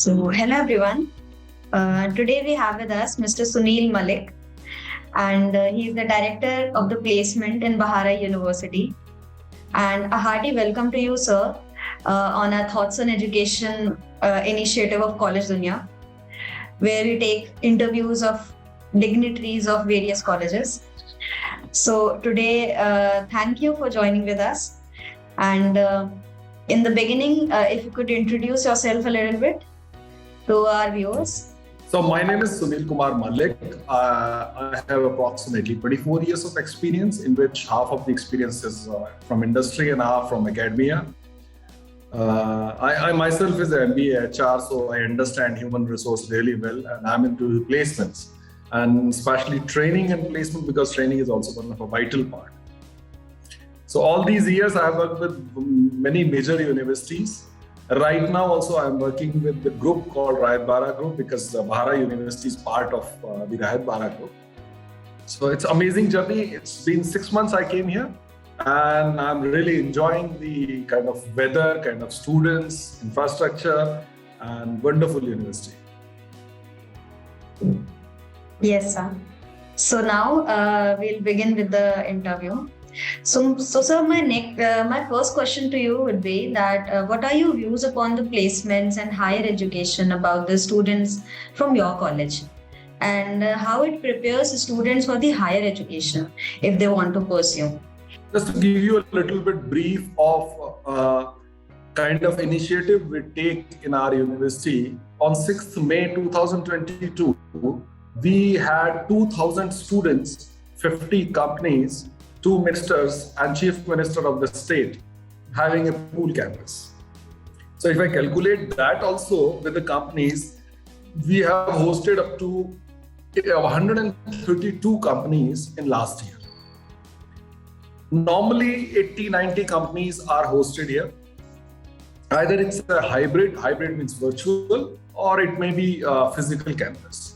Hello everyone. Today we have with us Mr. Sunil Malik, and he is the director of the placement in Bahra University. And a hearty welcome to you, sir, on our Thoughts on Education initiative of College Dunya, where we take interviews of dignitaries of various colleges. So today, thank you for joining with us. And in the beginning, if you could introduce yourself a little bit to our viewers. So my name is Sunil Kumar Malik. I have approximately 24 years of experience, in which half of the experience is from industry and half from academia. I myself is an MBA HR, so I understand human resource really well, and I'm into placements, and especially training and placement, because training is also one of a vital part. So all these years I have worked with many major universities. Right now also I'm working with the group called Bahra Group, because Bahra University is part of the Bahra Group. So it's an amazing journey. It's been 6 months I came here, and I'm really enjoying the kind of weather, kind of students, infrastructure, and wonderful university. Yes, sir. So now we'll begin with the interview. So sir, my first question to you would be that what are your views upon the placements and higher education about the students from your college, and how it prepares students for the higher education if they want to pursue? Just to give you a little bit brief of kind of initiative we take in our university, on 6th May 2022, we had 2,000 students, 50 companies, 2 ministers and chief minister of the state having a pool campus. So if I calculate that also with the companies, we have hosted up to 132 companies in last year. Normally 80-90 companies are hosted here. Either it's a hybrid means virtual, or it may be a physical campus.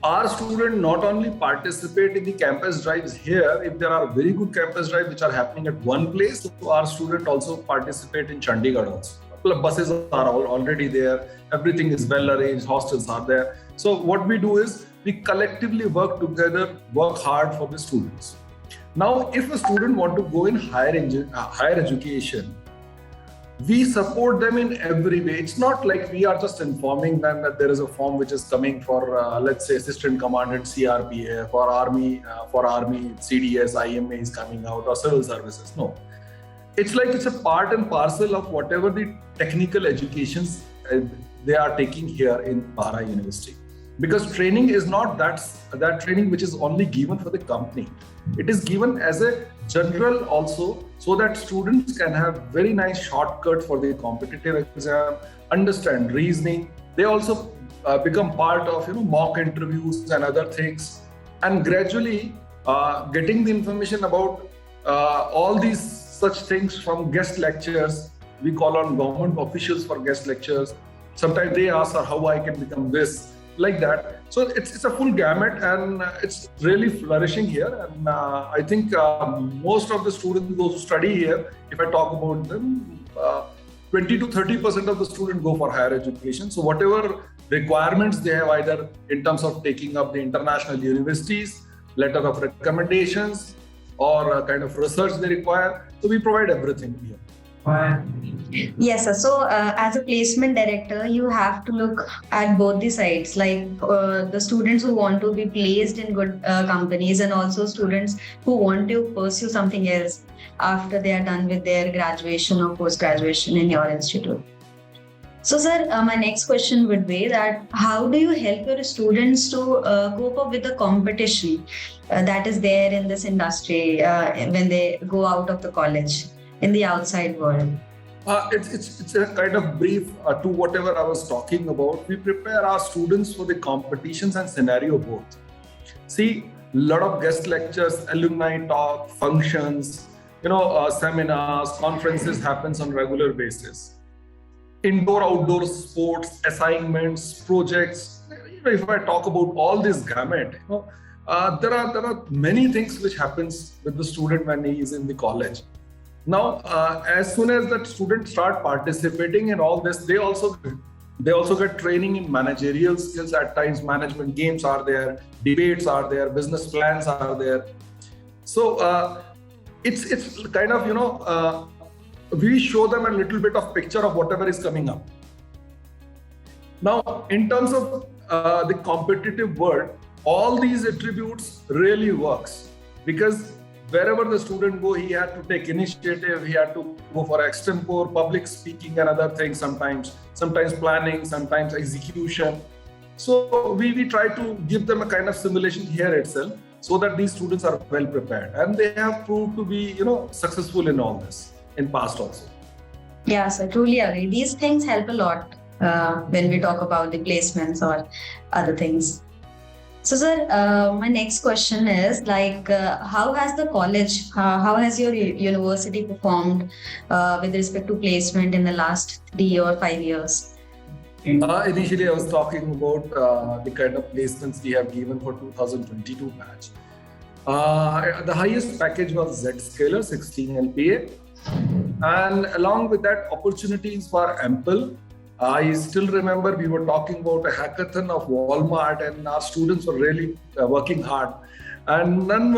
Our students not only participate in the campus drives here, if there are very good campus drives which are happening at one place, so our students also participate in Chandigarh also. Buses are already there, everything is well arranged, hostels are there. So what we do is we collectively work together, work hard for the students. Now, if a student want to go in higher education, we support them in every way. It's not like we are just informing them that there is a form which is coming for, let's say, assistant commandant CRPF, or army CDS, IMA is coming out, or civil services. No, it's like it's a part and parcel of whatever the technical educations they are taking here in Bahra University. Because training is not that training which is only given for the company. It is given as a general also, so that students can have very nice shortcut for the competitive exam, understand reasoning. They also become part of mock interviews and other things, and gradually getting the information about all these such things from guest lectures. We call on government officials for guest lectures. Sometimes they ask how I can become this, like that. So it's a full gamut, and it's really flourishing here. And I think most of the students, those who study here, if I talk about them, 20 to 30% of the students go for higher education. So whatever requirements they have, either in terms of taking up the international universities, letter of recommendations, or kind of research they require, so we provide everything here. Yes, sir. So as a placement director, you have to look at both the sides, like the students who want to be placed in good companies, and also students who want to pursue something else after they are done with their graduation or post-graduation in your institute. So sir, my next question would be that how do you help your students to cope up with the competition that is there in this industry when they go out of the college in the outside world? It's a kind of brief to whatever I was talking about. We prepare our students for the competitions and scenario both. See, a lot of guest lectures, alumni talk, functions, seminars, conferences happens on regular basis. Indoor, outdoor sports, assignments, projects. If I talk about all this gamut, there are many things which happens with the student when he is in the college. Now, as soon as that students start participating in all this, they also They also get training in managerial skills. At times, management games are there, debates are there, business plans are there. So it's kind of, we show them a little bit of picture of whatever is coming up. Now, in terms of the competitive world, all these attributes really works, because wherever the student go, he had to take initiative, he had to go for extempore, public speaking and other things sometimes planning, sometimes execution. So we try to give them a kind of simulation here itself, so that these students are well prepared, and they have proved to be, successful in all this in past also. Yes, I truly agree. These things help a lot when we talk about the placements or other things. So, sir, my next question is how has the college, how has your university performed with respect to placement in the last 3 or 5 years? Initially, I was talking about the kind of placements we have given for 2022 batch. The highest package was Z-Scaler, 16 LPA. And along with that, opportunities were ample. I still remember we were talking about a hackathon of Walmart, and our students were really working hard. And none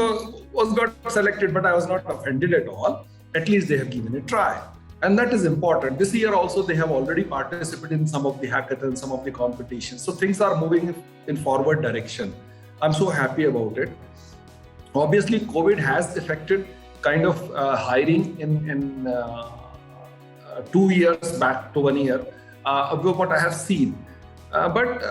was got selected, but I was not offended at all. At least they have given a try. And that is important. This year also, they have already participated in some of the hackathons, some of the competitions. So things are moving in forward direction. I'm so happy about it. Obviously, COVID has affected kind of hiring in 2 years back to 1 year. What I have seen. But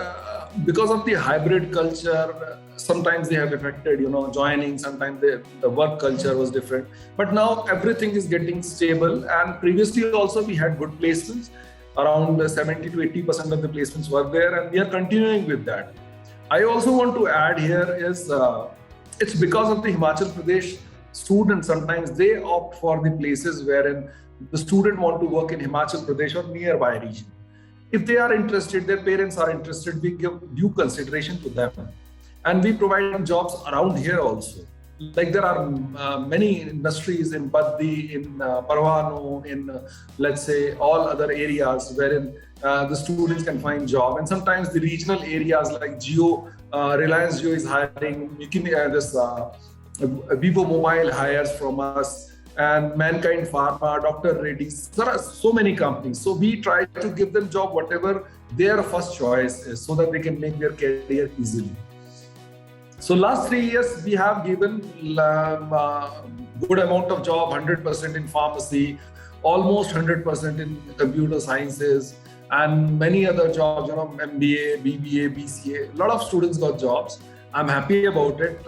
because of the hybrid culture, sometimes they have affected, joining, sometimes the work culture was different. But now everything is getting stable. And previously also we had good placements. Around 70 to 80% of the placements were there, and we are continuing with that. I also want to add here is, it's because of the Himachal Pradesh students, sometimes they opt for the places wherein the student want to work in Himachal Pradesh or nearby region. If they are interested, their parents are interested, we give due consideration to them. And we provide jobs around here also. Like there are many industries in Baddi, in Parwano, in let's say all other areas wherein the students can find job. And sometimes the regional areas like Jio, Reliance Jio is hiring, Vivo Mobile hires from us, and Mankind Pharma, Dr. Reddy's. There are so many companies. So we try to give them job whatever their first choice is, so that they can make their career easily. So last 3 years, we have given good amount of job, 100% in pharmacy, almost 100% in computer sciences, and many other jobs, MBA, BBA, BCA. A lot of students got jobs. I'm happy about it.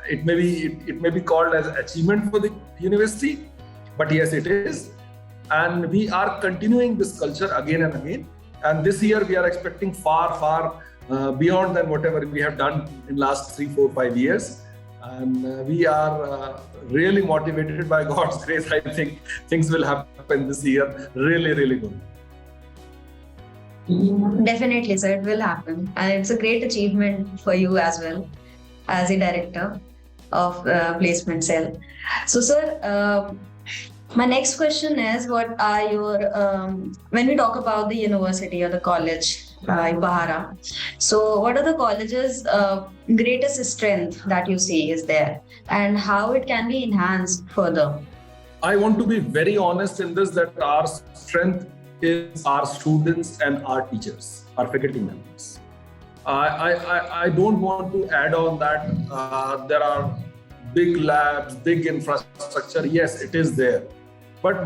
It may be called as achievement for the university, but yes, it is. And we are continuing this culture again and again. And this year we are expecting far beyond than whatever we have done in last 3, 4, 5 years. And we are really motivated by God's grace. I think things will happen this year. Really, really good. Definitely, sir, it will happen. And it's a great achievement for you as well, as a director of placement cell. So, sir, my next question is, what are your, when we talk about the university or the college in Bahra, so what are the college's greatest strength that you see is there, and how it can be enhanced further? I want to be very honest in this, that our strength is our students and our teachers, our faculty members. I don't want to add on that there are big labs, big infrastructure. Yes, it is there. But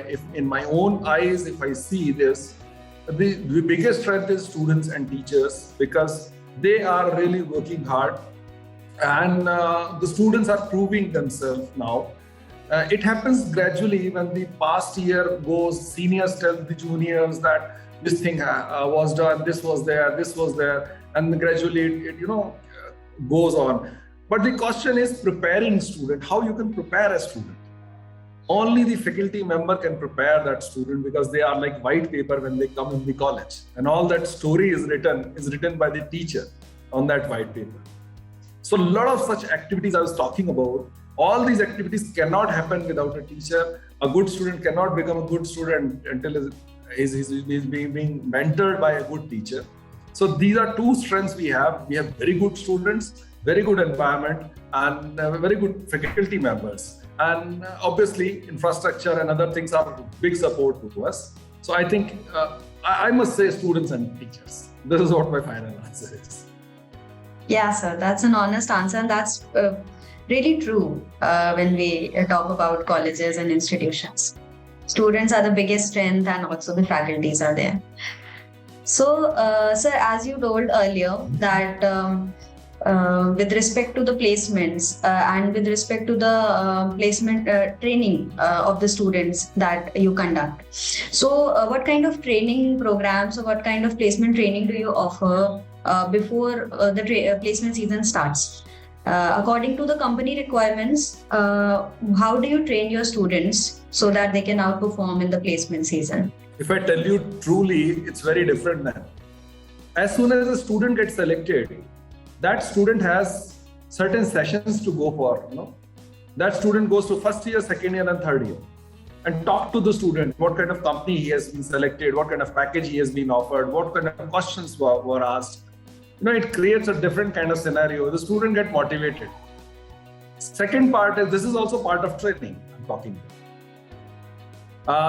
if in my own eyes, if I see this, the biggest strength is students and teachers, because they are really working hard, and the students are proving themselves now. It happens gradually. When the past year goes, seniors tell the juniors that this thing was done, this was there, and gradually it goes on. But the question is preparing student, how you can prepare a student. Only the faculty member can prepare that student, because they are like white paper when they come in the college, and all that story is written by the teacher on that white paper. So a lot of such activities I was talking about, all these activities cannot happen without a teacher. A good student cannot become a good student until He's being mentored by a good teacher. So these are two strengths we have. We have very good students, very good environment, and very good faculty members. And obviously, infrastructure and other things are big support to us. So I think I must say students and teachers. This is what my final answer is. Yeah, sir, that's an honest answer, and that's really true when we talk about colleges and institutions. Students are the biggest strength, and also the faculties are there. So, sir, as you told earlier, that with respect to the placements and with respect to the placement training of the students that you conduct. So, what kind of training programs or what kind of placement training do you offer before the placement season starts? According to the company requirements, how do you train your students so that they can outperform in the placement season? If I tell you truly, it's very different now. As soon as a student gets selected, that student has certain sessions to go for. That student goes to first year, second year, and third year, and talk to the student. What kind of company he has been selected? What kind of package he has been offered? What kind of questions were asked? It creates a different kind of scenario. The student gets motivated. Second part is, this is also part of training I'm talking about.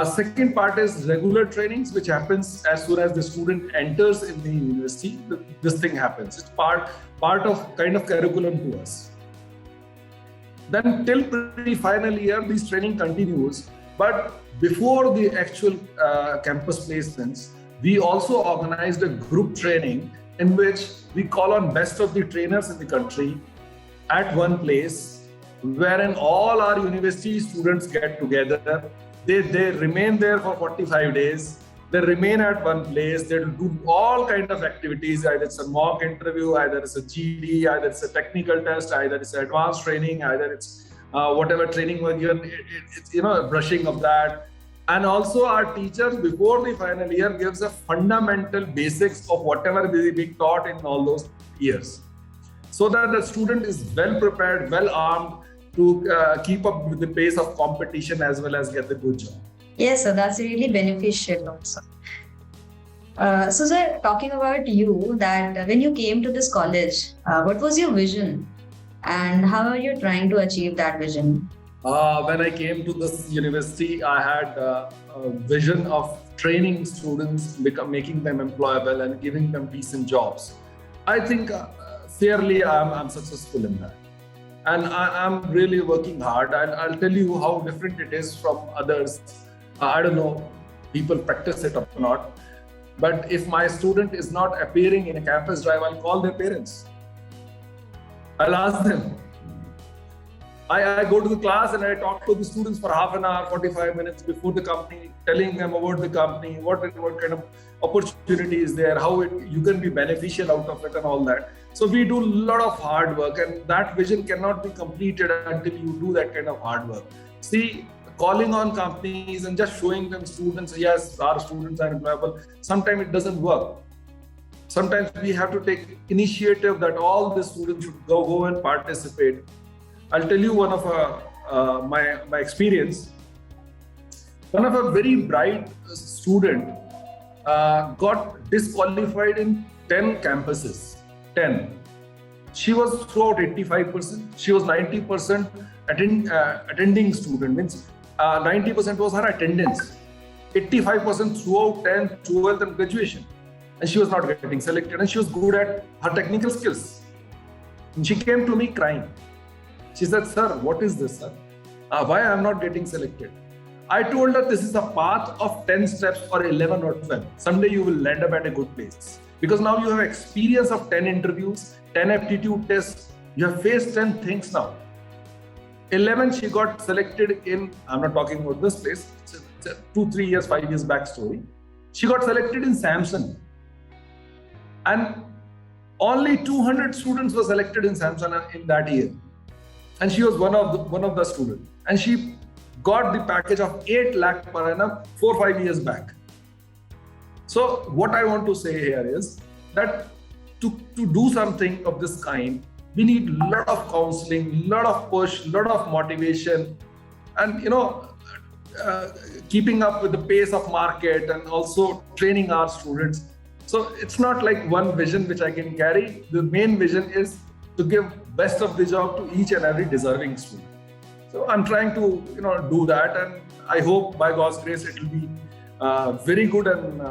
Second part is regular trainings, which happens as soon as the student enters in the university. This thing happens. It's part of kind of curriculum to us. Then till pre-final year, this training continues. But before the actual campus placements, we also organized a group training in which we call on best of the trainers in the country at one place, wherein all our university students get together. They remain there for 45 days. They remain at one place. They do all kind of activities. Either it's a mock interview, either it's a GD, either it's a technical test, either it's advanced training, either it's whatever training was given. It's a brushing of that. And also our teachers before the final year gives a fundamental basics of whatever they being taught in all those years, so that the student is well prepared, well armed to keep up with the pace of competition as well as get the good job. Yes, sir, that's really beneficial also. So, sir, talking about you, that when you came to this college, what was your vision and how are you trying to achieve that vision? When I came to this university, I had a vision of training students, making them employable and giving them decent jobs. I think fairly I'm successful in that. And I'm really working hard. I'll tell you how different it is from others. I don't know, people practice it or not. But if my student is not appearing in a campus drive, I'll call their parents. I'll ask them. I go to the class and I talk to the students for half an hour, 45 minutes before the company, telling them about the company, what kind of opportunity is there, how you can be beneficial out of it and all that. So we do a lot of hard work, and that vision cannot be completed until you do that kind of hard work. See, calling on companies and just showing them students, yes, our students are employable, sometimes it doesn't work. Sometimes we have to take initiative that all the students should go and participate. I'll tell you one of my experience. One of a very bright student got disqualified in 10 campuses. 10. She was throughout 85%. She was 90% attending student. Means 90% was her attendance. 85% throughout 10th, 12th and graduation. And she was not getting selected. And she was good at her technical skills. And she came to me crying. She said, "Sir, what is this, sir? Why I am not getting selected?" I told her this is a path of 10 steps or 11 or 12. Someday you will land up at a good place. Because now you have experience of 10 interviews, 10 aptitude tests. You have faced 10 things now. 11, she got selected in, I'm not talking about this place, it's a 2, 3 years, 5 years back story. She got selected in Samsung. And only 200 students were selected in Samsung in that year. And she was one of the students. And she got the package of 8 lakh per annum 4-5 years back. So what I want to say here is that to do something of this kind, we need a lot of counseling, a lot of push, a lot of motivation. And keeping up with the pace of market and also training our students. So it's not like one vision which I can carry. The main vision is to give best of the job to each and every deserving student. So I'm trying to do that, and I hope by God's grace it will be very good and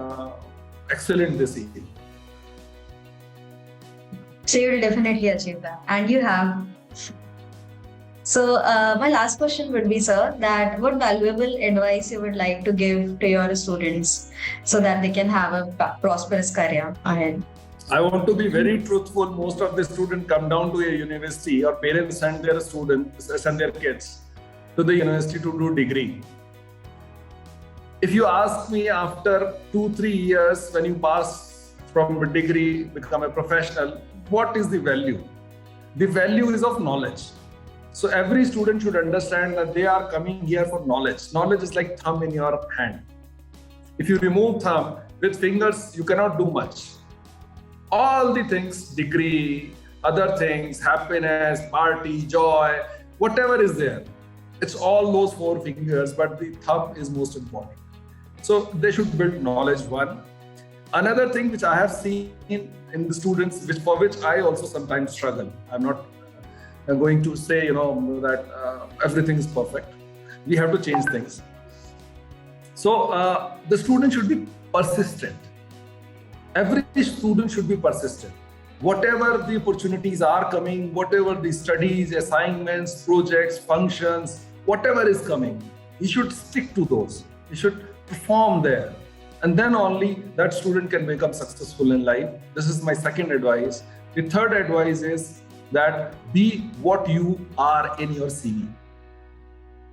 excellent this year. So you will definitely achieve that, and you have. So my last question would be, sir, that what valuable advice you would like to give to your students so that they can have a prosperous career ahead? I want to be very truthful. Most of the students come down to a university, or parents send their kids to the university to do degree. If you ask me after 2-3 years, when you pass from a degree, become a professional, what is the value? The value is of knowledge. So every student should understand that they are coming here for knowledge. Knowledge is like thumb in your hand. If you remove thumb, with fingers, you cannot do much. All the things, degree, other things, happiness, party, joy, whatever is there, it's all those 4 fingers, but the thumb is most important. So they should build knowledge, one. Another thing which I have seen in the students, for which I also sometimes struggle. I'm not going to say, that everything is perfect. We have to change things. So the student should be persistent. Every student should be persistent. Whatever the opportunities are coming, whatever the studies, assignments, projects, functions, whatever is coming, he should stick to those. He should perform there. And then only that student can become successful in life. This is my second advice. The third advice is that be what you are in your CV.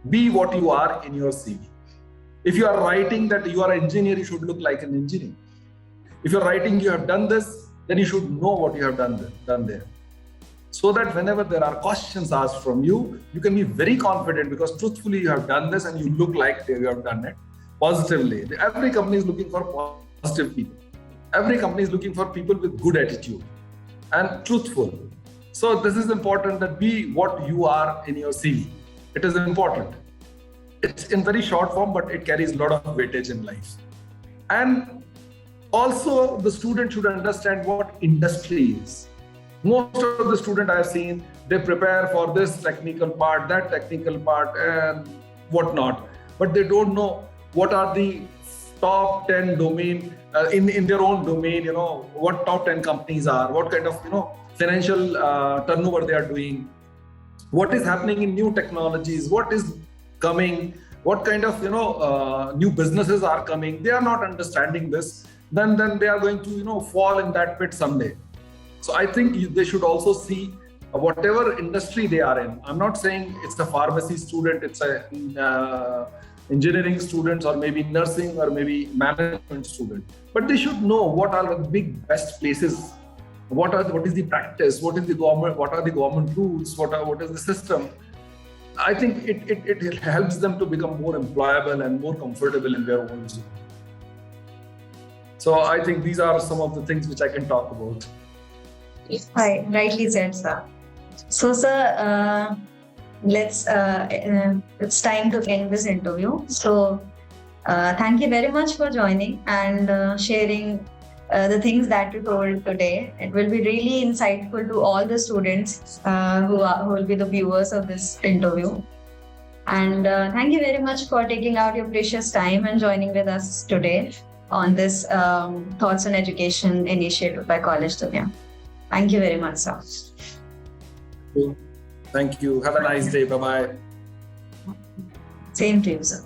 Be what you are in your CV. If you are writing that you are an engineer, you should look like an engineer. If you're writing you have done this, then you should know what you have done there. So that whenever there are questions asked from you, you can be very confident because truthfully you have done this and you look like you have done it positively. Every company is looking for positive people. Every company is looking for people with good attitude and truthful. So this is important, that be what you are in your CV. It is important. It's in very short form, but it carries a lot of weightage in life. And also, the student should understand what industry is. Most of the students I have seen, they prepare for this technical part, that technical part, and whatnot. But they don't know what are the top 10 domain in their own domain. What top 10 companies are, what kind of financial turnover they are doing, what is happening in new technologies, what is coming, what kind of new businesses are coming. They are not understanding this. Then they are going to fall in that pit someday. So I think they should also see whatever industry they are in. I'm not saying it's a pharmacy student, it's a engineering students, or maybe nursing, or maybe management student. But they should know what are the big best places, what is the practice, what is the government, what are the government rules, what is the system. I think it helps them to become more employable and more comfortable in their own zone. So I think these are some of the things which I can talk about. Rightly said, sir. So, sir, it's time to end this interview. So, thank you very much for joining and sharing the things that you told today. It will be really insightful to all the students who will be the viewers of this interview. And thank you very much for taking out your precious time and joining with us today on this Thoughts on Education initiative by College Dunya. Thank you very much, sir. Thank you. Have a nice day. Bye-bye. Same to you, sir.